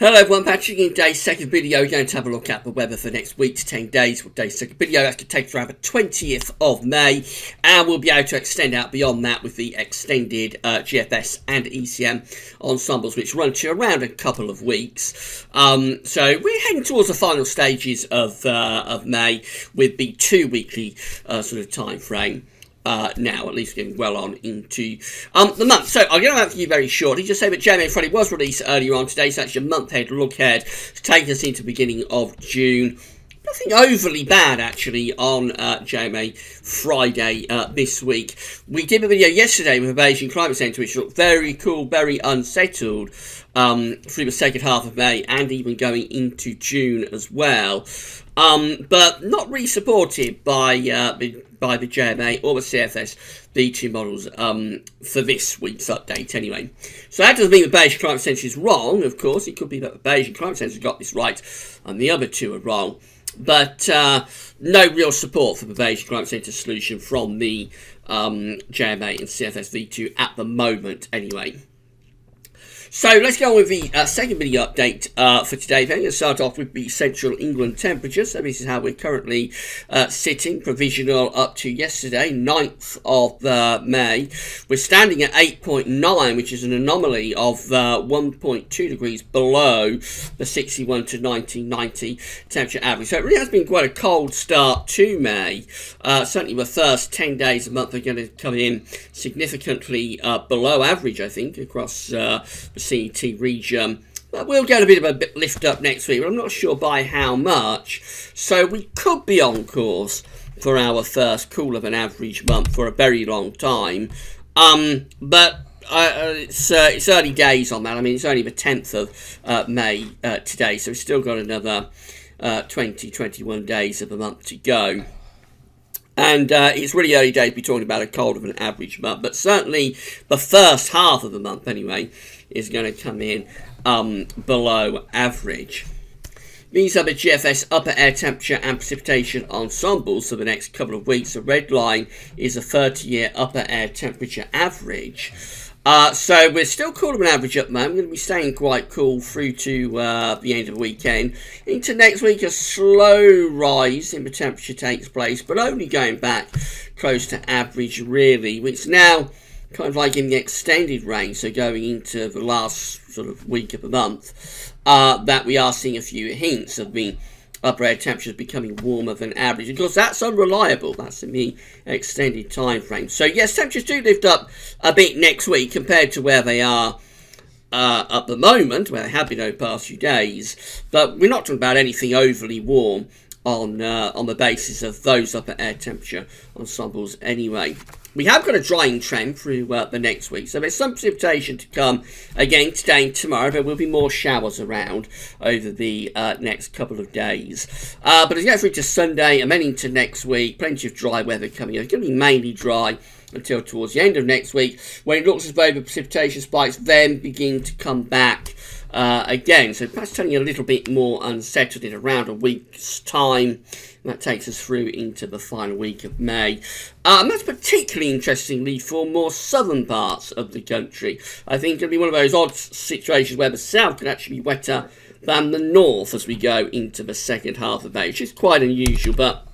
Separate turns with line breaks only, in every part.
Hello everyone, Patrick in today's second video. We're going to have a look at the weather for next week to 10 days. For today's second video, that's going to take us around the 20th of May, and we'll be able to extend out beyond that with the extended GFS and ECM ensembles, which run to around a couple of weeks. So we're heading towards the final stages of May with the 2-weekly sort of time frame. Now, at least getting well on into the month. So I'm going to have you very shortly. Just say that JMA Friday was released earlier on today, so that's your month ahead look ahead to take us into the beginning of June. Nothing overly bad actually on JMA Friday this week. We did a video yesterday with the Beijing Climate Centre, which looked very cool, very unsettled through the second half of May and even going into June as well. But not really supported by the JMA or the CFS V2 models for this week's update anyway. So that doesn't mean the Beijing Climate Centre is wrong, of course. It could be that the Beijing Climate Centre got this right and the other two are wrong. But no real support for the Beijing Climate Centre solution from the JMA and CFS V2 at the moment anyway. So let's go on with the second video update for today. Then we'll start off with the central England temperature. So this is how we're currently sitting, provisional up to yesterday, 9th of May. We're standing at 8.9, which is an anomaly of 1.2 degrees below the 61 to 1990 temperature average. So it really has been quite a cold start to May. Certainly the first 10 days of the month are going to come in significantly below average, I think, across the CET region. But we'll get a bit of a lift up next week, but I'm not sure by how much. So we could be on course for our first cooler than average month for a very long time. But it's early days on that. I mean, it's only the 10th of May today, so we've still got another 21 days of the month to go. And it's really early days to be talking about a colder than average month. But certainly the first half of the month, anyway, is going to come in below average. These are the GFS upper air temperature and precipitation ensembles for the next couple of weeks. The red line is a 30-year upper air temperature average. So we're still cooler than average at the moment. We're going to be staying quite cool through to the end of the weekend. Into next week, a slow rise in the temperature takes place, but only going back close to average, really. It's now kind of like in the extended range, so going into the last sort of week of the month, that we are seeing a few hints of the upper air temperatures becoming warmer than average. Of course, that's unreliable. That's in the extended time frame. So yes, temperatures do lift up a bit next week compared to where they are at the moment, where they have been over the past few days. But we're not talking about anything overly warm on the basis of those upper air temperature ensembles anyway. We have got a drying trend through the next week, so there's some precipitation to come again today and tomorrow. There will be more showers around over the next couple of days. But as we go through to Sunday and then into next week, plenty of dry weather coming in. It's going to be mainly dry until towards the end of next week, when it looks as though the precipitation spikes then begin to come back again. So perhaps turning a little bit more unsettled in around a week's time. And that takes us through into the final week of May. And that's particularly interestingly for more southern parts of the country. I think it'll be one of those odd situations where the south can actually be wetter than the north as we go into the second half of May, which is quite unusual, but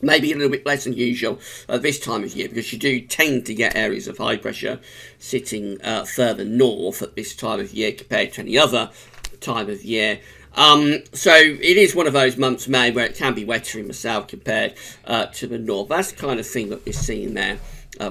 maybe a little bit less than usual at this time of year, because you do tend to get areas of high pressure sitting further north at this time of year compared to any other time of year. So it is one of those months, May, where it can be wetter in the south compared to the north. That's the kind of thing that we're seeing there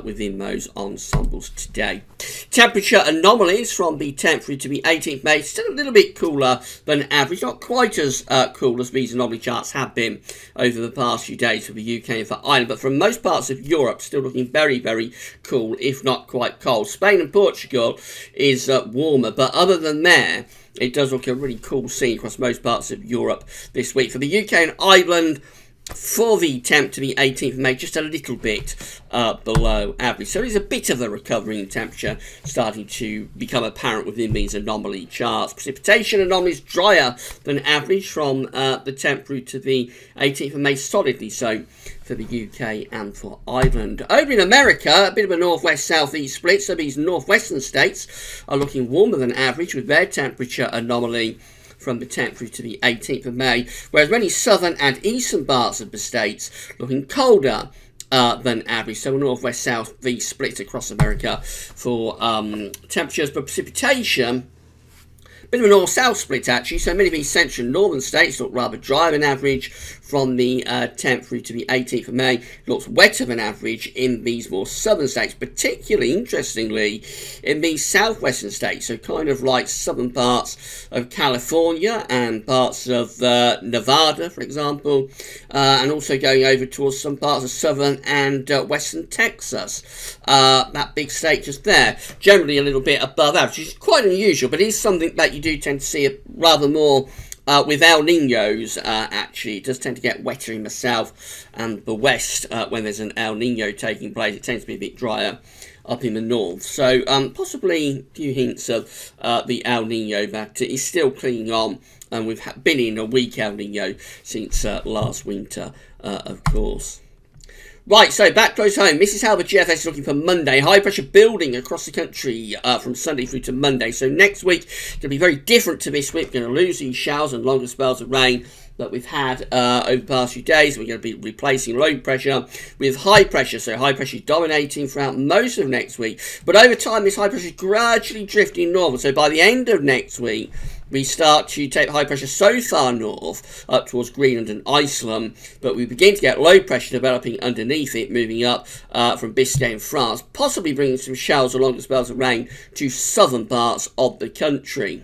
within those ensembles today. Temperature anomalies from the 10th through to the 18th May, still a little bit cooler than average, not quite as cool as these anomaly charts have been over the past few days for the UK and for Ireland, but from most parts of Europe still looking very, very cool, if not quite cold. Spain and Portugal is warmer, but other than there, it does look a really cool scene across most parts of Europe this week. For the UK and Ireland, For the 10th to the 18th of May, just a little bit below average. So there's a bit of a recovery in temperature starting to become apparent within these anomaly charts. Precipitation anomalies drier than average from the 10th through to the 18th of May, solidly so for the UK and for Ireland. Over in America, a bit of a northwest-southeast split, so these northwestern states are looking warmer than average with their temperature anomaly from the 10th through to the 18th of May, whereas many southern and eastern parts of the states looking colder than average. So a northwest-southeast split across America for temperatures, but precipitation, bit of a north-south split actually, so many of these central and northern states look rather drier than average from the 10th through to the 18th of May. Looks wetter than average in these more southern states, particularly interestingly in these southwestern states, so kind of like southern parts of California and parts of Nevada, for example, and also going over towards some parts of southern and western Texas. That big state just there, generally a little bit above average, which is quite unusual, but it is something that you do tend to see rather more with El Niños. Actually, it does tend to get wetter in the south and the west when there's an El Niño taking place. It tends to be a bit drier up in the north. So possibly a few hints of the El Niño that is still clinging on, and we've been in a weak El Niño since last winter, of course. Right, so back close home, this is how the GFS is looking for Monday. High pressure building across the country from Sunday through to Monday. So next week going to be very different to this week. We're going to lose these showers and longer spells of rain that we've had over the past few days. We're going to be replacing low pressure with high pressure. So high pressure is dominating throughout most of next week. But over time, this high pressure is gradually drifting north. So by the end of next week, we start to take high pressure so far north up towards Greenland and Iceland, but we begin to get low pressure developing underneath it, moving up from Biscay and France, possibly bringing some showers or longer spells of rain to southern parts of the country.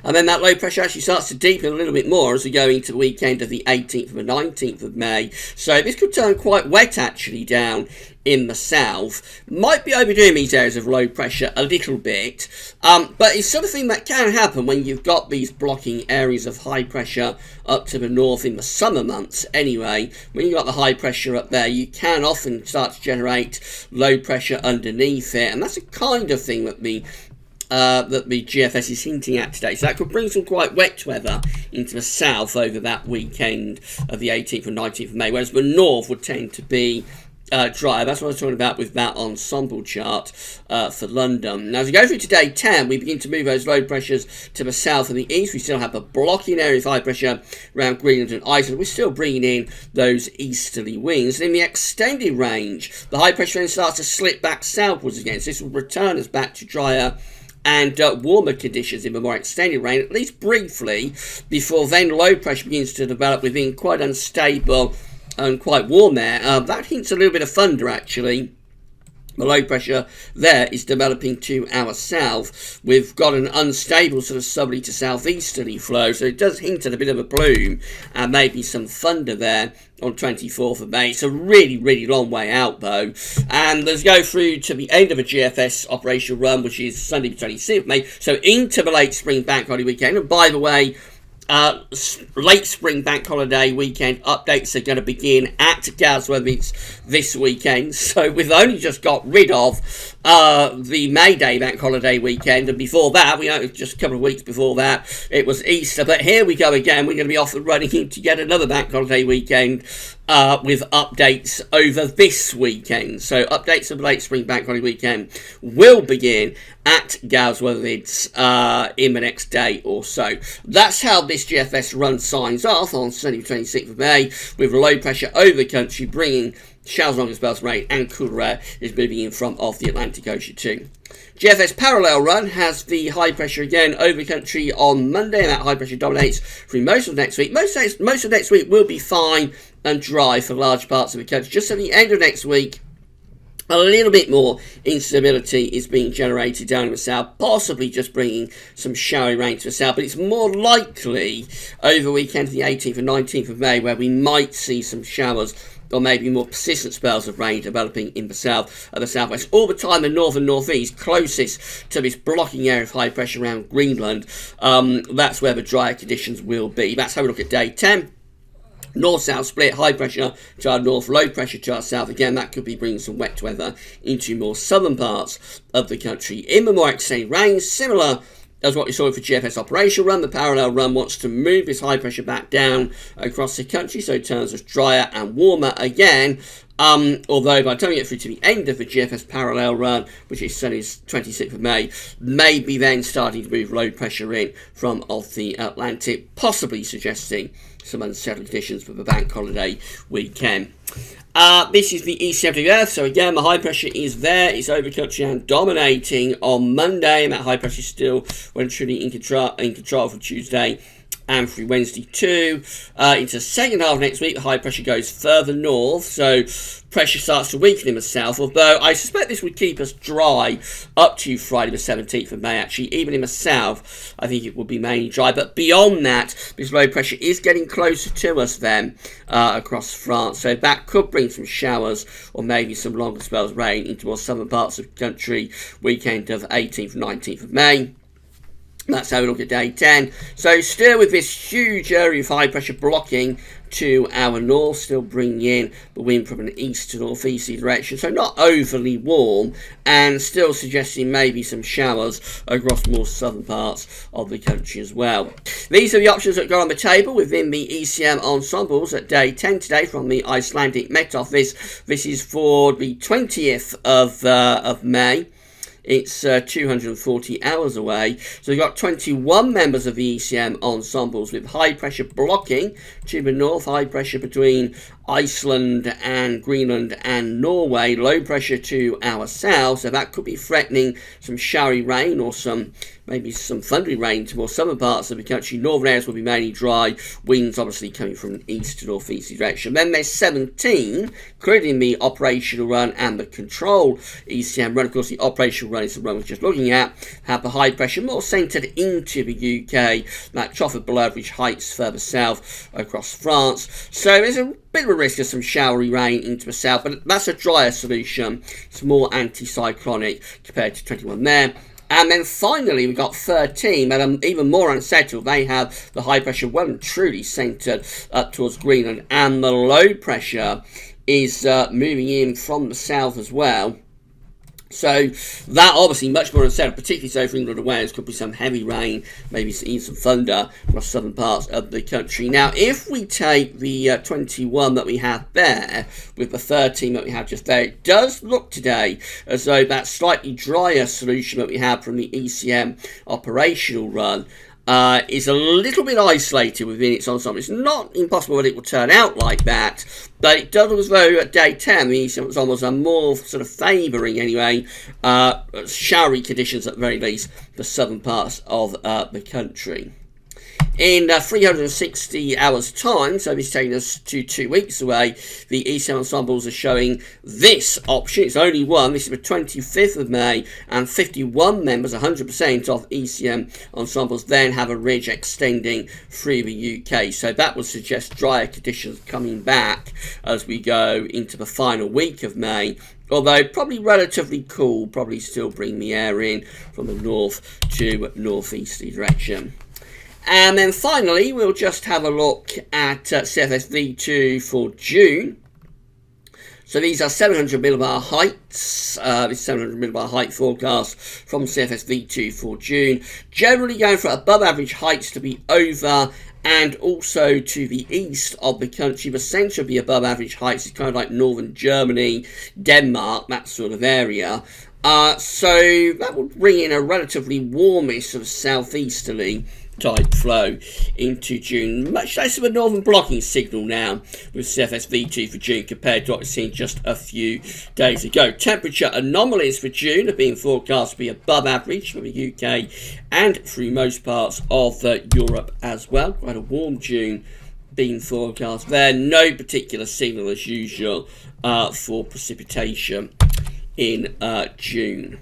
And then that low pressure actually starts to deepen a little bit more as we go into the weekend of the 18th and the 19th of May. So this could turn quite wet actually down in the south. Might be overdoing these areas of low pressure a little bit, but it's sort of thing that can happen when you've got these blocking areas of high pressure up to the north in the summer months anyway. When you've got the high pressure up there, you can often start to generate low pressure underneath it, and that's the kind of thing that the GFS is hinting at today. So that could bring some quite wet weather into the south over that weekend of the 18th and 19th of May, whereas the north would tend to be dry. That's what I was talking about with that ensemble chart for London. Now, as we go through to day 10, we begin to move those low pressures to the south and the east. We still have a blocking area of high pressure around Greenland and Iceland. We're still bringing in those easterly winds. And in the extended range, the high pressure then starts to slip back southwards again. So this will return us back to drier and warmer conditions in the more extended range, at least briefly, before then low pressure begins to develop within quite unstable and quite warm air. That hints a little bit of thunder actually. The low pressure there is developing to our south. We've got an unstable sort of southerly to southeasterly flow, so it does hint at a bit of a plume and maybe some thunder there on 24th of May. It's a really, really long way out though. And let's go through to the end of a GFS operational run, which is Sunday the 26th of May, so into the late spring bank holiday weekend. And by the way, late spring bank holiday weekend updates are going to begin at Gasworthy this weekend. So we've only just got rid of the May Day bank holiday weekend, and before that, just a couple of weeks before that, it was Easter. But here we go again. We're going to be off and running into yet another bank holiday weekend with updates over this weekend. So updates of the late spring bank holiday weekend will begin at Gasworthy in the next day or so. That's how this GFS run signs off on Sunday the 26th of May, with low pressure over the country bringing showers, longer spells of rain, and cooler air is moving in from off the Atlantic Ocean too. GFS parallel run has the high pressure again over the country on Monday, and that high pressure dominates through most of next week. Most of next week will be fine and dry for large parts of the country. Just at the end of next week, a little bit more instability is being generated down in the south, possibly just bringing some showery rain to the south, but it's more likely over the weekend of the 18th and 19th of May where we might see some showers or maybe more persistent spells of rain developing in the south and the southwest. All the time the north and northeast, closest to this blocking area of high pressure around Greenland, that's where the drier conditions will be. That's how we look at day 10. North-south split, high pressure to our north, low pressure to our south. Again, that could be bringing some wet weather into more southern parts of the country. In the more extended range, similar as what we saw for GFS operational run, the parallel run wants to move this high pressure back down across the country, so it turns us drier and warmer again. Although by the time we get through to the end of the GFS parallel run, which is Sunday 26th of May, maybe then starting to move low pressure in from off the Atlantic, possibly suggesting some unsettled conditions for the bank holiday weekend. This is the ECM of the Earth, so again the high pressure is there, it's over country and dominating on Monday, and that high pressure is still when truly in control for Tuesday and through Wednesday too. Into the second half of next week, the high pressure goes further north, so pressure starts to weaken in the south, although I suspect this would keep us dry up to Friday the 17th of May. Actually, even in the south, I think it will be mainly dry, but beyond that, this low pressure is getting closer to us then across France, so that could bring some showers or maybe some longer spells of rain into more southern parts of the country weekend of 18th and 19th of May. That's how we look at day 10. So still with this huge area of high pressure blocking to our north, still bringing in the wind from an east to northeasterly direction, so not overly warm, and still suggesting maybe some showers across more southern parts of the country as well. These are the options that go on the table within the ECM ensembles at day 10 today from the Icelandic Met Office. This is for the 20th of May. It's 240 hours away. So we've got 21 members of the ECM ensembles with high pressure blocking to the north, high pressure between Iceland and Greenland and Norway, low pressure to our south, so that could be threatening some showery rain or maybe some thundery rain to more southern parts of the country. Northern areas will be mainly dry, winds obviously coming from an east to northeast direction. Then there's 17, including the operational run and the control ECM run. Of course, the operational run is the run we're just looking at, have the high pressure more centred into the UK, like Trafford below average heights further south across France. So there's a bit of a risk of some showery rain into the south, but that's a drier solution. It's more anticyclonic compared to 21 there. And then finally, we've got 13 that are even more unsettled. They have the high pressure well and truly centred up towards Greenland, and the low pressure is moving in from the south as well. So that obviously much more unsettled, particularly so for England and Wales. Could be some heavy rain, maybe even some thunder across southern parts of the country. Now, if we take the 21 that we have there with the 13 that we have just there, it does look today as though that slightly drier solution that we have from the ECM operational run is a little bit isolated within its ensemble. It's not impossible that it will turn out like that, but it does look as though at day 10 the ECM ensembles are more sort of favouring anyway showery conditions at the very least for southern parts of the country. In 360 hours time, so this is taking us to 2 weeks away, the ECM ensembles are showing this option. It's only one. This is the 25th of May, and 51 members, 100% of ECM ensembles, then have a ridge extending through the UK. So that would suggest drier conditions coming back as we go into the final week of May. Although probably relatively cool, probably still bring the air in from the north to northeasterly direction. And then finally, we'll just have a look at CFS V2 for June. So these are 700 millibar heights. This 700 millibar height forecast from CFS V2 for June. Generally going for above average heights to be over and also to the east of the country. The centre of the above average heights is kind of like northern Germany, Denmark, that sort of area. So that would bring in a relatively warmish sort of southeasterly type flow into June. Much less of a northern blocking signal now with CFS V2 for June compared to what we've seen just a few days ago. Temperature anomalies for June are being forecast to be above average for the UK and through most parts of Europe as well. Quite a warm June being forecast there. No particular signal as usual for precipitation in June.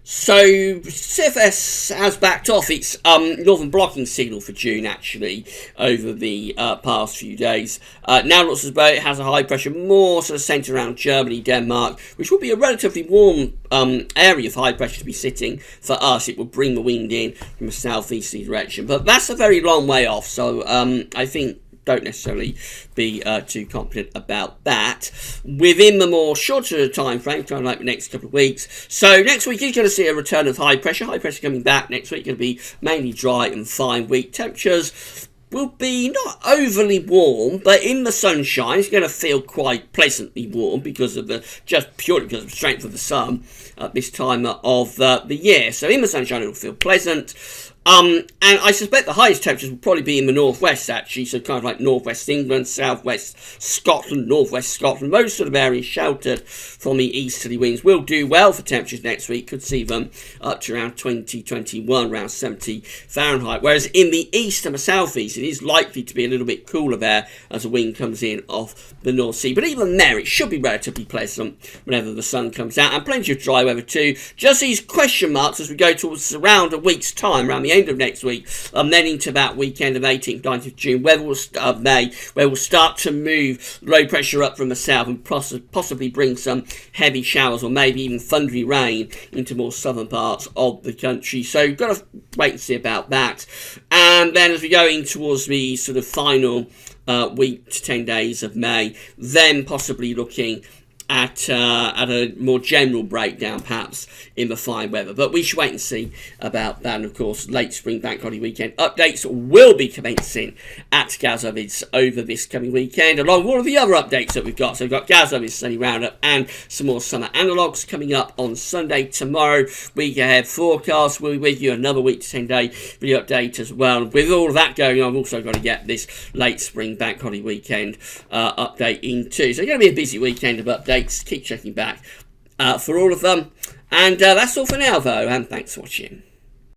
So CFS has backed off its northern blocking signal for June actually over the past few days. Now looks as though it has a high pressure more sort of centred around Germany, Denmark, which will be a relatively warm area of high pressure to be sitting for us. It will bring the wind in from a southeasterly direction, but that's a very long way off. So I think don't necessarily be too confident about that. Within the more shorter time frame, kind of like the next couple of weeks. So next week you're going to see a return of high pressure. High pressure coming back next week. Going to be mainly dry and fine week. Temperatures will be not overly warm, but in the sunshine it's going to feel quite pleasantly warm because of just purely because of the strength of the sun at this time of the year. So in the sunshine it'll feel pleasant. And I suspect the highest temperatures will probably be in the northwest, actually, so kind of like northwest England, southwest Scotland, northwest Scotland. Most sort of areas sheltered from the easterly winds will do well for temperatures next week. Could see them up to around 20, 21, around 70 Fahrenheit. Whereas in the east and the southeast, it is likely to be a little bit cooler there as the wind comes in off the North Sea. But even there, it should be relatively pleasant whenever the sun comes out, and plenty of dry weather too. Just these question marks as we go towards around a week's time, around the end of next week, then into that weekend of 18th, 19th June, where we'll start to move low pressure up from the south and possibly bring some heavy showers or maybe even thundery rain into more southern parts of the country. So you've got to wait and see about that. And then as we go in towards the sort of final week to 10 days of May, then possibly looking at a more general breakdown perhaps in the fine weather, but we should wait and see about that. And of course, late spring bank holiday weekend updates will be commencing at Gazovids over this coming weekend, along with all of the other updates that we've got. So we've got Gazovids Sunny Roundup and some more summer analogues coming up on Sunday tomorrow. Week ahead forecast, we'll be with you another week to 10 day video update as well. With all of that going on, I've also got to get this late spring bank holiday weekend update in too. So it's going to be a busy weekend of updates. Keep checking back for all of them. And that's all for now, though, and thanks for watching.